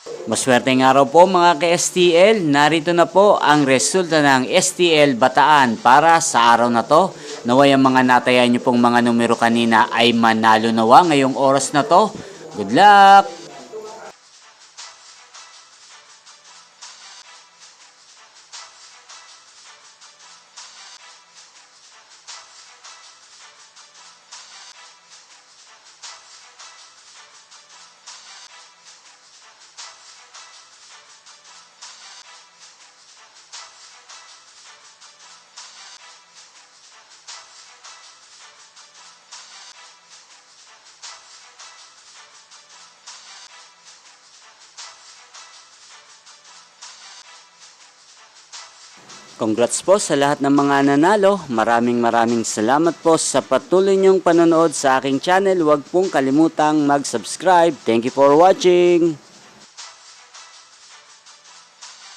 Maswerteng araw po mga ka-STL, narito na po ang resulta ng STL Bataan para sa araw na to. Naway ang mga natayan nyo pong mga numero kanina ay manalo nawa ngayong oras na to. Good luck! Congrats po sa lahat ng mga nanalo. Maraming salamat po sa patuloy niyong panonood sa aking channel. Huwag pong kalimutang mag-subscribe. Thank you for watching.